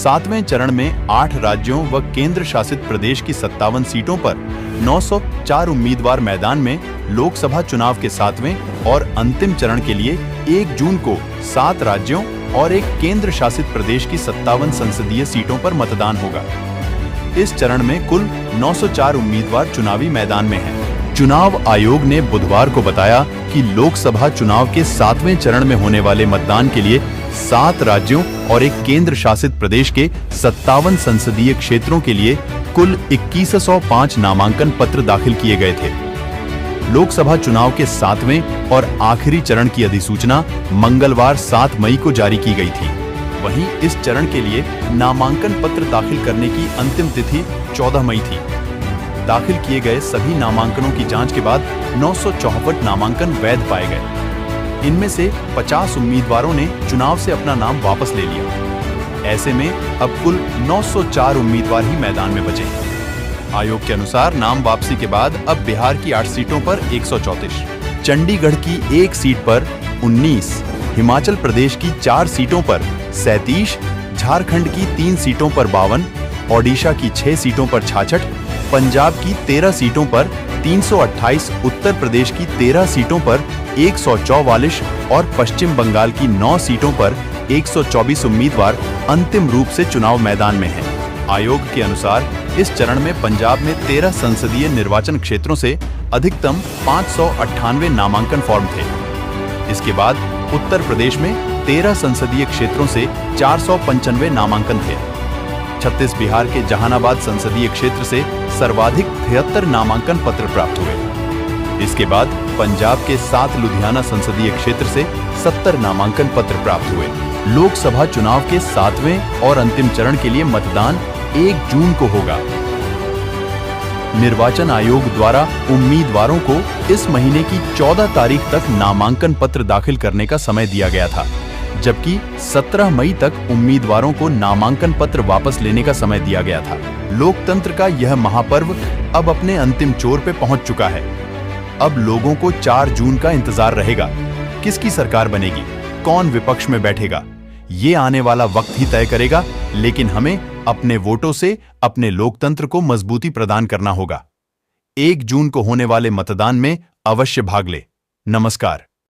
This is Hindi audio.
सातवें चरण में 8 राज्यों व केंद्र शासित प्रदेश की 57 सीटों पर 904 उम्मीदवार मैदान में लोकसभा चुनाव के 7वें और अंतिम चरण के लिए 1 जून को 7 राज्यों और एक केंद्र शासित प्रदेश की 57 संसदीय सीटों पर मतदान होगा। इस चरण में कुल 904 उम्मीदवार चुनावी मैदान में हैं। चुनाव आयोग ने बुधवार को बताया कि लोकसभा चुनाव के 7वें चरण में होने वाले मतदान के लिए 7 राज्यों और एक केंद्र शासित प्रदेश के 57 संसदीय क्षेत्रों के लिए कुल 2105 नामांकन पत्र दाखिल किए गए थे। लोकसभा चुनाव के 7वें और आखिरी चरण की अधिसूचना मंगलवार 7 मई को जारी की गई थी। वहीं इस चरण के लिए नामांकन पत्र दाखिल करने की अंतिम तिथि 14 मई थी। दाखिल किए गए सभी नामांकनों की जांच के बाद 964 नामांकन वैध पाए गए। इनमें से 50 उम्मीदवारों ने चुनाव से अपना नाम वापस ले लिया। ऐसे में अब कुल 904 उम्मीदवार ही मैदान में बचे हैं। आयोग के अनुसार नाम वापसी के बाद अब बिहार की 8 सीटों पर 134, चंडीगढ़ की 1 सीट पर 19, हिमाचल प्रदेश की 4 सीटों पर 37, झारखंड की 3 सीटों पर 52, ओडिशा की 6 सीटों पर 66, पंजाब की 13 सीटों पर 328, उत्तर प्रदेश की 13 सीटों पर 144 और पश्चिम बंगाल की 9 सीटों पर 124 उम्मीदवार अंतिम रूप से चुनाव मैदान में हैं। आयोग के अनुसार इस चरण में पंजाब में 13 संसदीय निर्वाचन क्षेत्रों से अधिकतम 598 नामांकन फॉर्म थे। इसके बाद उत्तर प्रदेश में 13 संसदीय क्षेत्रों से 495 नामांकन थे। छत्तीस बिहार के जहानाबाद संसदीय क्षेत्र से सर्वाधिक 73 नामांकन पत्र प्राप्त हुए। इसके बाद पंजाब के 7 लुधियाना संसदीय क्षेत्र से 70 नामांकन पत्र प्राप्त हुए। लोकसभा चुनाव के 7वें और अंतिम चरण के लिए मतदान 1 जून को होगा। निर्वाचन आयोग द्वारा उम्मीदवारों को इस महीने की 14 तारीख तक नामांकन पत्र दाखिल करने का समय दिया गया था, जबकि 17 मई तक उम्मीदवारों को नामांकन पत्र वापस लेने का समय दिया गया था। लोकतंत्र का यह महापर्व अब अपने अंतिम छोर पे पहुंच चुका है। अब लोगों को 4 जून का इंतजार रहेगा। किसकी सरकार बनेगी, कौन विपक्ष में बैठेगा, ये आने वाला वक्त ही तय करेगा, लेकिन हमें अपने वोटों से अपने लोकतंत्र को मजबूती प्रदान करना होगा। 1 जून को होने वाले मतदान में अवश्य भाग ले। नमस्कार।